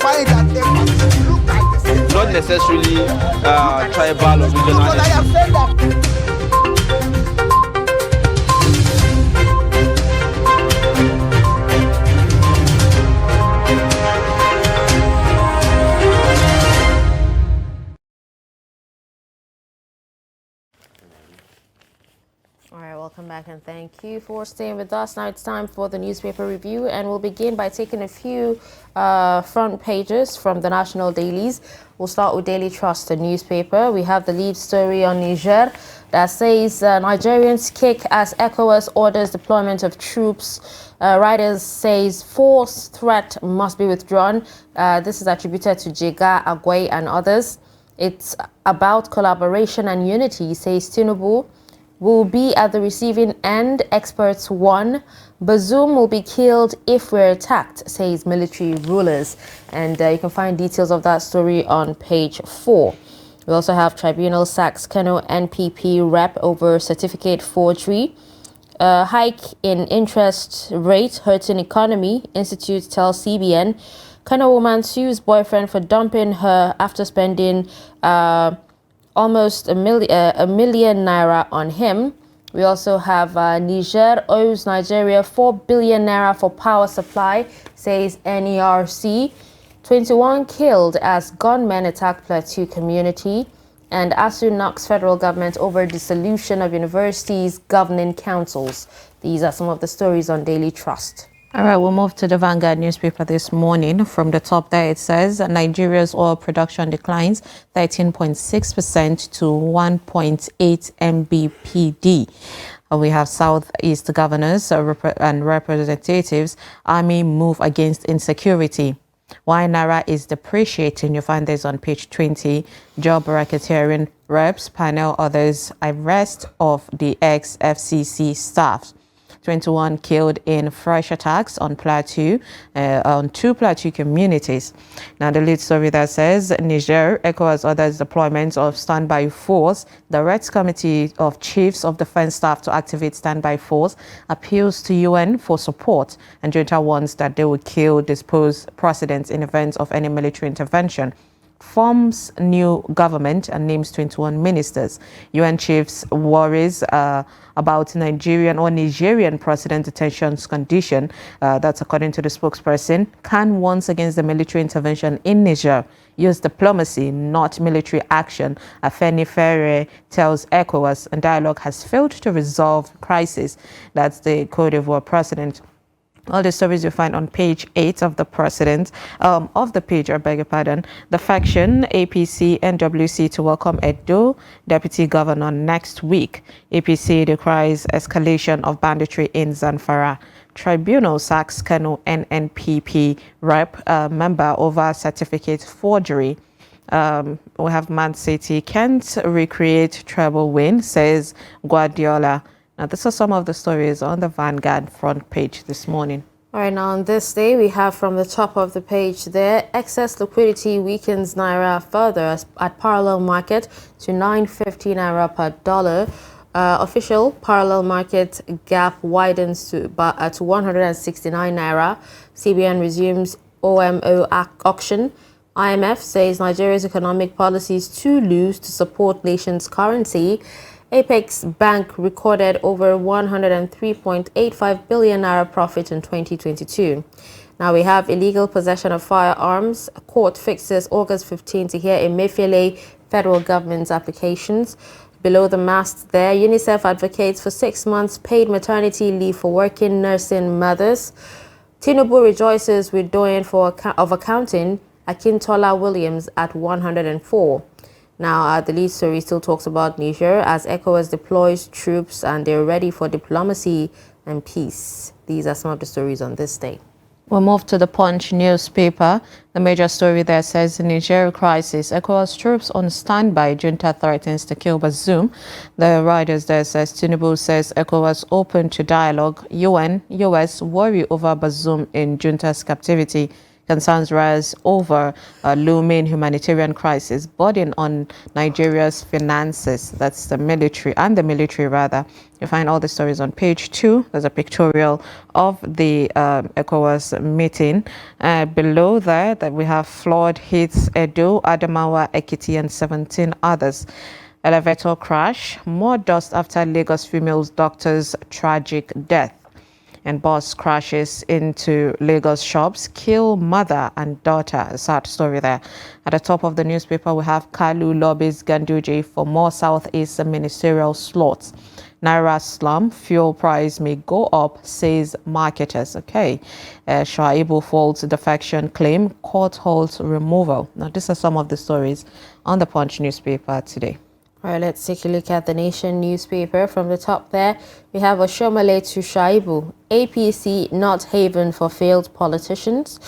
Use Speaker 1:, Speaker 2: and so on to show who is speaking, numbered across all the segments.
Speaker 1: find that they must look at this.
Speaker 2: Not necessarily tribal or regional.
Speaker 1: But I have said that.
Speaker 3: All right, welcome back and thank you for staying with us. Now it's time for the newspaper review, and we'll begin by taking a few front pages from the national dailies. We'll start with Daily Trust, the newspaper. We have the lead story on Niger that says Nigerians kick as ECOWAS orders deployment of troops. Writers says force threat must be withdrawn. This is attributed to Jega, Agway and others. It's about collaboration and unity, says Tinubu. Will be at the receiving end, experts warn. Bazoum will be killed if we're attacked, says military rulers. And you can find details of that story on page 4. We also have Tribunal sacks Kano NPP rep over certificate forgery. Hike in interest rate hurting economy, Institute tells CBN. Kano woman sues boyfriend for dumping her after spending almost a million naira on him. We also have Niger owes Nigeria 4 billion naira for power supply, says NERC. 21 killed as gunmen attack Plateau community. And ASU knocks federal government over dissolution of universities' governing councils. These are some of the stories on Daily Trust.
Speaker 4: All right, we'll move to the Vanguard newspaper this morning. From the top there, it says Nigeria's oil production declines 13.6% to 1.8 mbpd. We have Southeast governors and representatives. Army move against insecurity. Why Naira is depreciating. You'll find this on page 20. Job racketeering reps panel others arrest of the ex-FCC staff. 21 killed in fresh attacks on Plateau, on 2 Plateau communities. Now, the lead story that says Niger echoes others deployment of standby force. The Reds Committee of Chiefs of Defense Staff to activate standby force appeals to UN for support, and junta warns that they will kill disposed presidents in event of any military intervention. Forms new government and names 21 ministers. UN chiefs worries about Nigerian president detention's condition. That's according to the spokesperson. Can warns against the military intervention in Niger. Use diplomacy, not military action. Afenifere tells ECOWAS, and dialogue has failed to resolve crisis. That's the Cote d'Ivoire president. All the stories you find on page 8 of the I beg your pardon. The faction APC NWC to welcome Edo deputy governor next week. APC decries escalation of banditry in Zamfara. Tribunal sacks Kano NNPP rep member over certificate forgery. We have Man City can't recreate treble win, says Guardiola. Now, these are some of the stories on the Vanguard front page this morning.
Speaker 3: All right, now on this day, we have from the top of the page there, excess liquidity weakens Naira further at parallel market to 950 Naira per dollar. Official parallel market gap widens to 169 Naira. CBN resumes OMO auction. IMF says Nigeria's economic policy is too loose to support nation's currency. Apex Bank recorded over 103.85 billion naira profit in 2022. Now we have illegal possession of firearms. Court fixes August 15 to hear Emefiele federal government's applications. Below the mast there, UNICEF advocates for 6 months paid maternity leave for working nursing mothers. Tinubu rejoices with doyen of accounting. Akintola Williams at 104. Now, the lead story still talks about Niger as ECOWAS deploys troops and they're ready for diplomacy and peace. These are some of the stories on this day.
Speaker 4: We'll move to the Punch newspaper. The major story there says Niger crisis. ECOWAS troops on standby. Junta threatens to kill Bazoum. The writers there says Tinubu says ECOWAS open to dialogue. UN, US worry over Bazoum in Junta's captivity. Concerns rise over a looming humanitarian crisis burden on Nigeria's finances. That's the military, rather. You find all the stories on page 2. There's a pictorial of the ECOWAS meeting. Below that we have flood hits Edo, Adamawa, Ekiti, and 17 others. Elevator crash, more dust after Lagos female doctor's tragic death. And bus crashes into Lagos shops, kill mother and daughter. A sad story there. At the top of the newspaper, we have Kalu lobbies Ganduje for more Southeast ministerial slots. Naira slump, fuel price may go up, says marketers. Okay. Shaibu faults defection claim, court holds removal. Now, these are some of the stories on the Punch newspaper today.
Speaker 3: All right, let's take a look at the Nation newspaper. From the top there, we have Oshomole to Shaibu. APC not haven for failed politicians.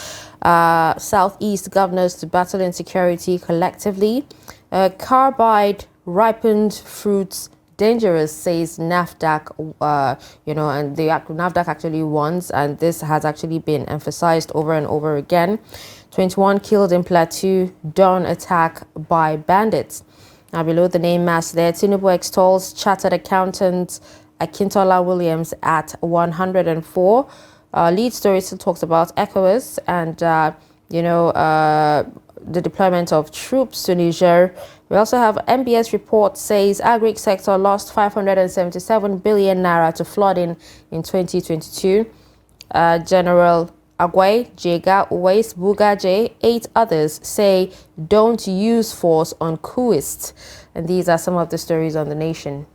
Speaker 3: Southeast governors to battle insecurity collectively. Carbide ripened fruits dangerous, says NAFDAC, and the NAFDAC actually wants, and this has actually been emphasized over and over again. 21 killed in Plateau, dawn attack by bandits. Now, below the name mass there, Tinubu extols chartered accountant Akintola Williams at 104. Lead story still talks about ECOWAS and, the deployment of troops to Niger. We also have MBS report says agri sector lost 577 billion naira to flooding in 2022. General Agwai, Jega, Uwais, Bugaje, 8 others say don't use force on coupists. And these are some of the stories on the Nation.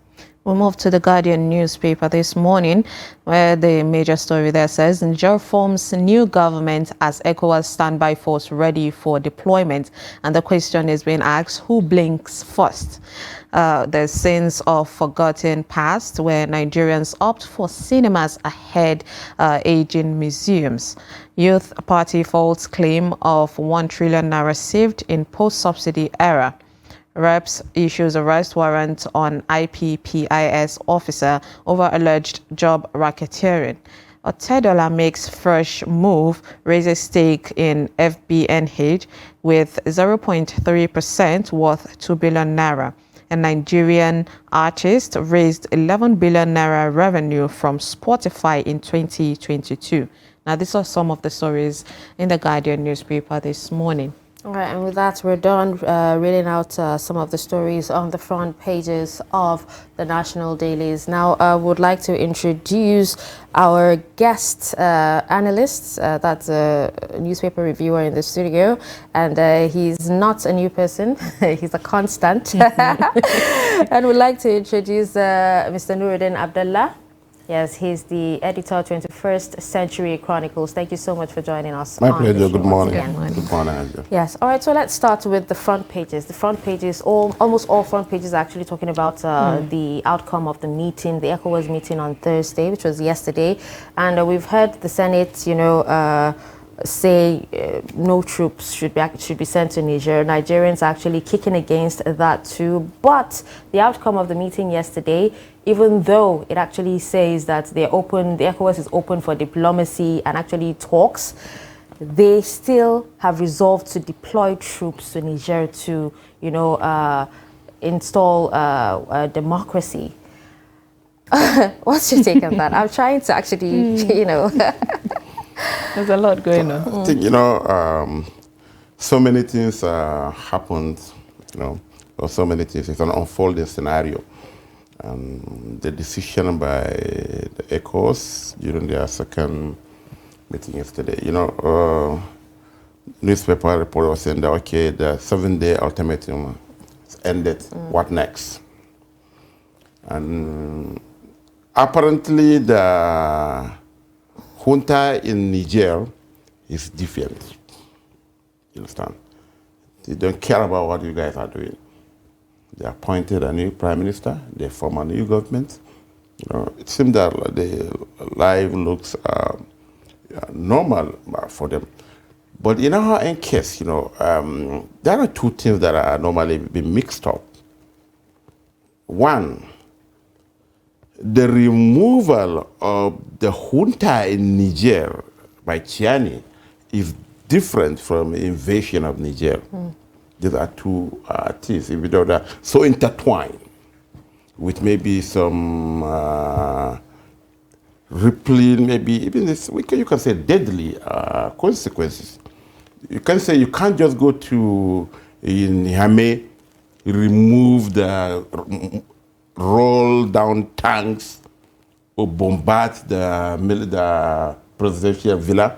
Speaker 4: We'll move to the Guardian newspaper this morning, where the major story there says Niger forms new government as ECOWAS standby force ready for deployment. And the question is being asked, who blinks first? The sins of forgotten past, where Nigerians opt for cinemas ahead aging museums. Youth Party faults claim of 1 trillion naira saved in post-subsidy era. Reps issues arrest warrant on IPPIS officer over alleged job racketeering. Otedola makes fresh move, raises stake in FBNH with 0.3% worth 2 billion naira. A Nigerian artist raised 11 billion naira revenue from Spotify in 2022. Now, these are some of the stories in the Guardian newspaper this morning.
Speaker 3: All right, and with that, we're done reading out some of the stories on the front pages of the national dailies. Now, I would like to introduce our guest analyst. That's a newspaper reviewer in the studio, and he's not a new person. He's a constant. And we'd like to introduce Mr. Nuruddin Abdullah. Yes, he's the editor of 21st Century Chronicles. Thank you so much for joining us.
Speaker 5: My pleasure. Good morning.
Speaker 3: Good morning. Yes. All right. So let's start with the front pages. The front pages, almost all front pages, are actually talking about the outcome of the meeting, the ECOWAS meeting on Thursday, which was yesterday, and we've heard the Senate, say no troops should be sent to Niger. Nigerians are actually kicking against that too. But the outcome of the meeting yesterday, even though it actually says that the ECOWAS is open for diplomacy and actually talks, they still have resolved to deploy troops to Niger to, install democracy. What's your take on that? I'm trying to actually,
Speaker 4: There's a lot going on.
Speaker 5: I think, so many things happened, or so many things. It's an unfolding scenario. The decision by the ECOWAS during their second meeting yesterday, newspaper report was saying that, okay, the 7-day ultimatum ended. What next? And apparently the junta in Niger is different. You understand? They don't care about what you guys are doing. They appointed a new prime minister. They form a new government. It seems that the life looks normal for them. But in our case, there are two things that are normally being mixed up. One, the removal of the junta in Niger by Chiani is different from invasion of Niger. These are two things, if you know that, so intertwined with maybe some rippling, maybe even this, you can say deadly consequences. You can say you can't just go to in Niamey, remove the roll down tanks or bombard the presidential villa,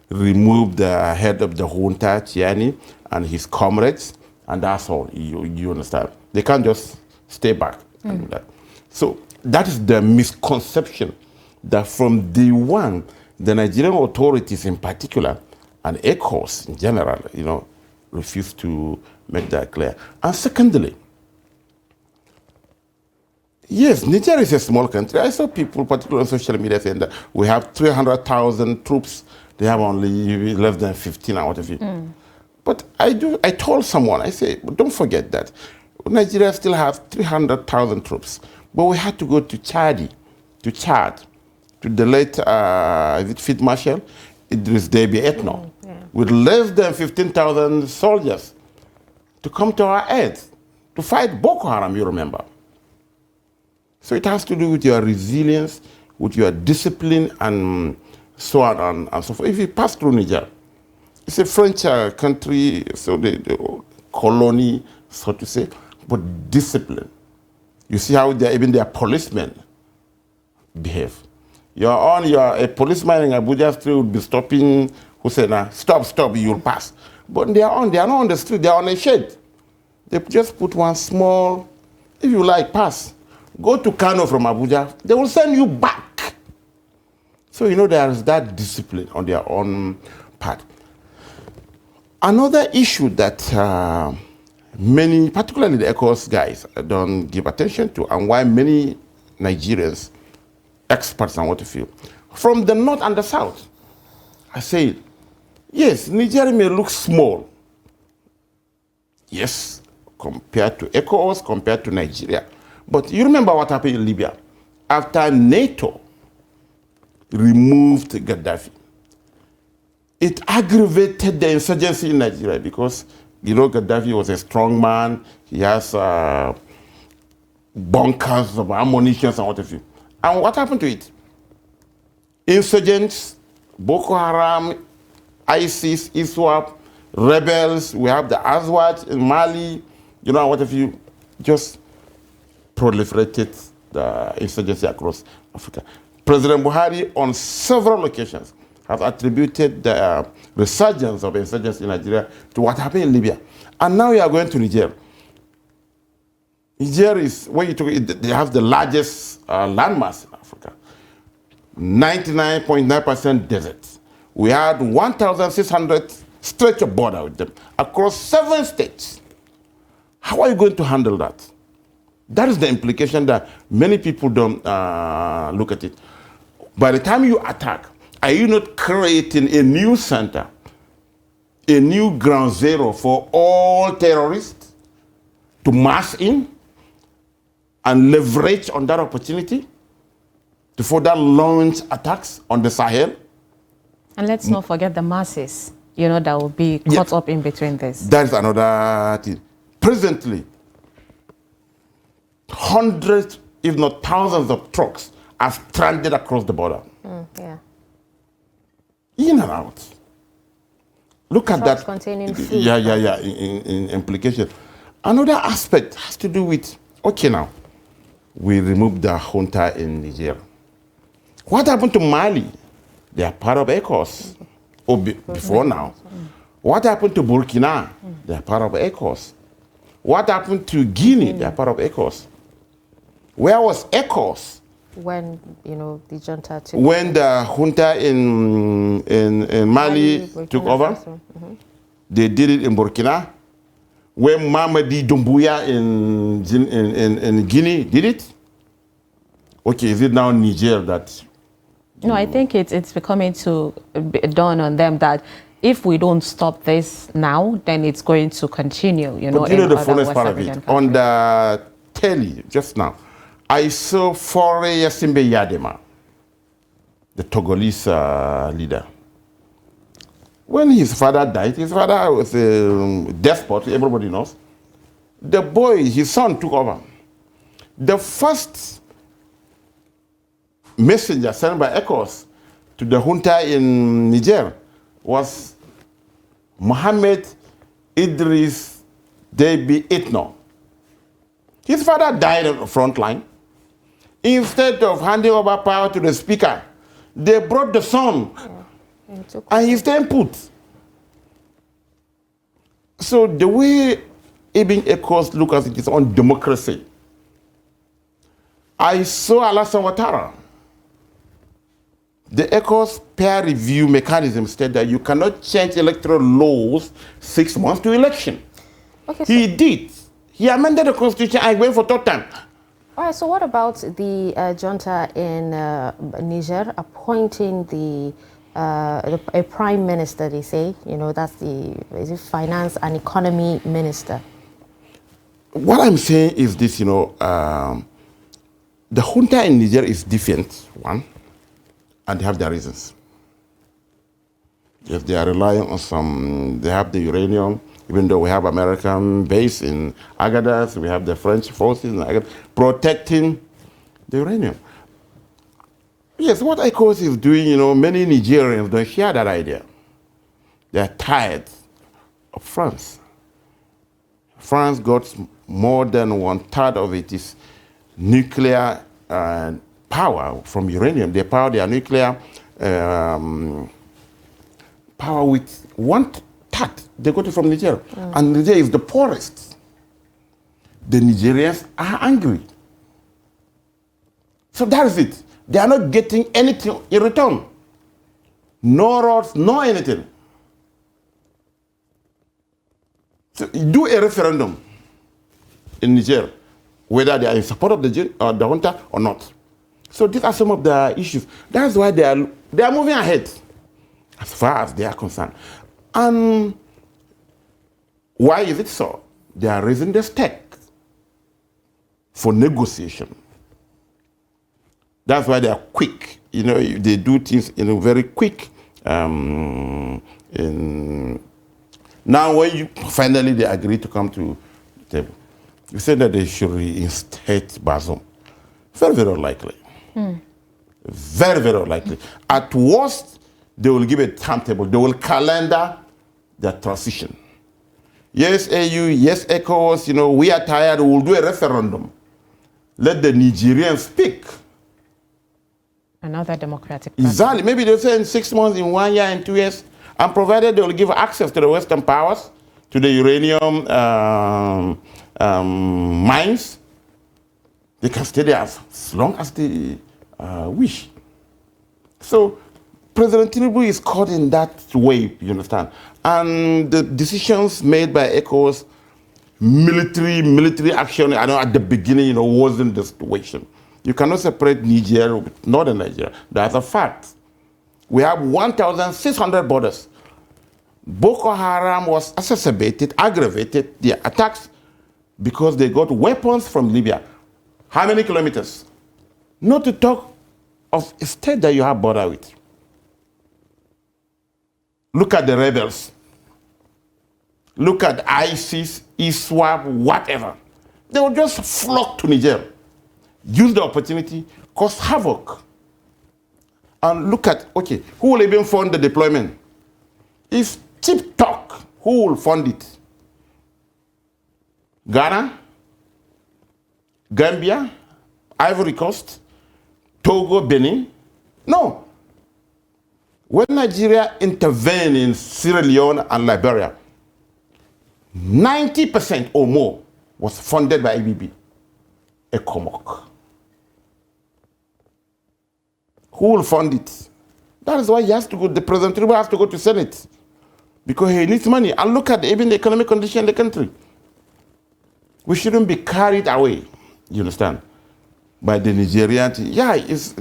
Speaker 5: remove the head of the junta, Tiani, and his comrades, and that's all. You understand? They can't just stay back and do that. So that is the misconception that from day one, the Nigerian authorities in particular, and ECOWAS in general, refuse to make that clear. And secondly, yes, Niger is a small country. I saw people, particularly on social media, saying that we have 300,000 troops. They have only less than 15 out of it. But I told someone, I say, don't forget that Nigeria still has 300,000 troops. But we had to go to Chad, to the late Field Marshal Idris Deby Itno, with less than 15,000 soldiers to come to our aid, to fight Boko Haram, you remember. So it has to do with your resilience, with your discipline, and so on and so forth. If you pass through Niger, it's a French country, so the colony, so to say, but discipline. You see how even their policemen behave. A policeman in Abuja Street would be stopping, who said, stop, you'll pass. But they are not on the street, they are on a shed. They just put one small, if you like, pass. Go to Kano from Abuja, they will send you back. So, there is that discipline on their own part. Another issue that many, particularly the ECOWAS guys, don't give attention to, and why many Nigerians, experts on what to feel, from the north and the south, I say, yes, Nigeria may look small. Yes, compared to ECOWAS, compared to Nigeria. But you remember what happened in Libya? After NATO removed Gaddafi, it aggravated the insurgency in Nigeria because, Gaddafi was a strong man. He has bunkers of ammunition and what have you. And what happened to it? Insurgents, Boko Haram, ISIS, ISWAP, rebels, we have the Azawad in Mali, what have you, just proliferated the insurgency across Africa. President Buhari, on several occasions, has attributed the resurgence of insurgency in Nigeria to what happened in Libya. And now we are going to Niger. Niger is, when you talk, they have the largest landmass in Africa. 99.9% desert. We had 1,600 stretch of border with them across 7 states. How are you going to handle that? That is the implication that many people don't look at it. By the time you attack, are you not creating a new center, a new ground zero for all terrorists to mass in and leverage on that opportunity to further launch attacks on the Sahel?
Speaker 4: And let's not forget the masses, that will be caught up in between this.
Speaker 5: That is another thing. Presently, hundreds, if not thousands of trucks are stranded across the border. In and out. Look at
Speaker 3: Trucks
Speaker 5: that.
Speaker 3: containing food.
Speaker 5: In implication. Another aspect has to do with, now, we removed the junta in Niger. What happened to Mali? They are part of ECOWAS, or before now. What happened to Burkina? They are part of ECOWAS. What happened to Guinea? They are part of ECOWAS. Where was ECOWAS?
Speaker 3: When, the junta took
Speaker 5: When the junta in Mali took over, they did it in Burkina. When Mamadi Doumbouya in Guinea did it. Okay, is it now Niger that?
Speaker 4: No, I think it's becoming to dawn on them that if we don't stop this now, then it's going to continue,
Speaker 5: But the funnest part of it? On the telly just now, I saw Fore Yasimbe Yadema, the Togolese leader. When his father died, his father was a despot, everybody knows. The boy, his son, took over. The first messenger sent by ECOWAS to the junta in Niger was Mohammed Idris Deby Itno. His father died on the front line. Instead of handing over power to the speaker, they brought the son and he stayed put. So the way Ibn ECOWAS look at it is on democracy. I saw Alassane Ouattara. The ECOWAS peer review mechanism said that you cannot change electoral laws 6 months to election.
Speaker 3: Okay,
Speaker 5: He did. He amended the constitution and went for third time.
Speaker 3: all right, so what about the junta in Niger appointing a prime minister, they say? You know, that's is it finance and economy minister?
Speaker 5: What I'm saying is this, the junta in Niger is different, one, and they have their reasons. Yes, they are relying on they have the uranium, even though we have American base in Agadas, we have the French forces in Agadas, protecting the uranium. Yes, what ECOWAS is doing, many Nigerians don't share that idea. They're tired of France. France got more than 1/3 of its nuclear power from uranium. They power their nuclear power with 1/3. They got it from Niger. And Niger is the poorest. The Nigerians are angry. So that is it. They are not getting anything in return. No roads, no anything. So do a referendum in Niger, whether they are in support of the junta or not. So these are some of the issues. That's why they are moving ahead, as far as they are concerned. And why is it so? They are raising the stake for negotiation. That's why they are quick. They do things in a very quick. Now, when finally they agree to come to the table, you said that they should reinstate Bazoum. Very, very unlikely. Very, very unlikely. At worst, they will give a timetable. They will calendar the transition. Yes, AU, yes, ECOWAS, we are tired, we will do a referendum. Let the Nigerians speak.
Speaker 4: Another democratic process.
Speaker 5: Exactly. Maybe they'll say in 6 months, in 1 year, in 2 years, and provided they will give access to the Western powers, to the uranium mines, they can stay there as long as they wish. So President Tinubu is caught in that way, you understand? And the decisions made by ECOWAS, military action, I know at the beginning, wasn't the situation. You cannot separate Niger with northern Nigeria. That's a fact. We have 1,600 borders. Boko Haram was exacerbated, aggravated their attacks because they got weapons from Libya. How many kilometers? Not to talk of a state that you have border with. Look at the rebels. Look at ISIS, ISWAP, whatever. They will just flock to Niger, use the opportunity, cause havoc. And look at, who will even fund the deployment? It's cheap talk. Who will fund it? Ghana? Gambia? Ivory Coast? Togo? Benin? No. When Nigeria intervened in Sierra Leone and Liberia, 90% or more was funded by ABB, ECOMOG. Who will fund it? That is why he has to go, the President Tinubu has to go to Senate, because he needs money. And look at even the economic condition in the country. We shouldn't be carried away, you understand, by the Nigerian. Yeah,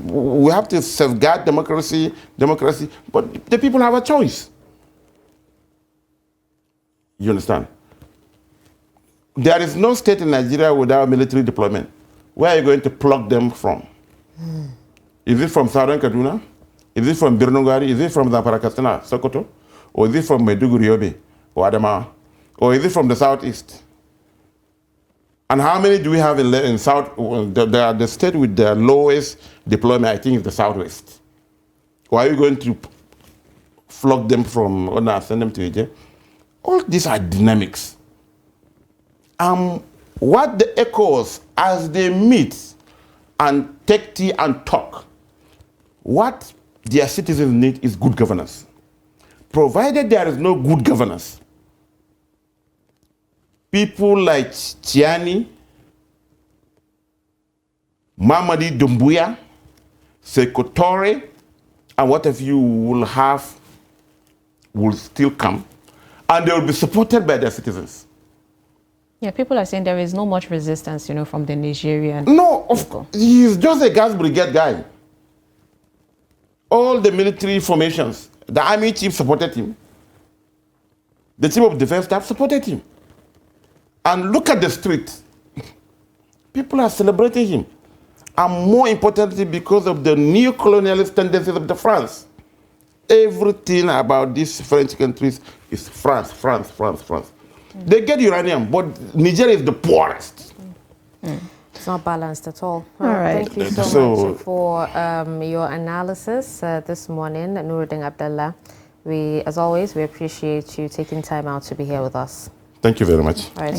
Speaker 5: we have to safeguard democracy, but the people have a choice. You understand? There is no state in Nigeria without military deployment. Where are you going to plug them from? Is it from Southern Kaduna? Is it from Birnungari? Is it from Zamfara Katsina, Sokoto? Or is it from Maiduguri, Yobe, or Adamawa? Or is it from the southeast? And how many do we have in South? The state with the lowest deployment, I think, is the southwest. Why are you going to flog them from, or not send them to Niger? All these are dynamics. What the ECOWAS, as they meet and take tea and talk, what their citizens need is good governance. Provided there is no good governance, people like Chiani, Mamadi Doumbouya, Sekou Touré, and what have you will still come, and they will be supported by their citizens.
Speaker 4: Yeah, people are saying there is no much resistance, from the Nigerian.
Speaker 5: No, he's just a gas brigade guy. All the military formations, the army chief supported him. The chief of defense staff supported him. And look at the street. People are celebrating him. And more importantly, because of the neo-colonialist tendencies of the France. Everything about these French countries is France, France, France, France. They get uranium, but Nigeria is the poorest.
Speaker 3: It's not balanced at all.
Speaker 4: All right.
Speaker 3: Thank you so much for your analysis this morning, Nuruddin Abdallah. As always, we appreciate you taking time out to be here with us.
Speaker 5: Thank you very much.
Speaker 3: All right.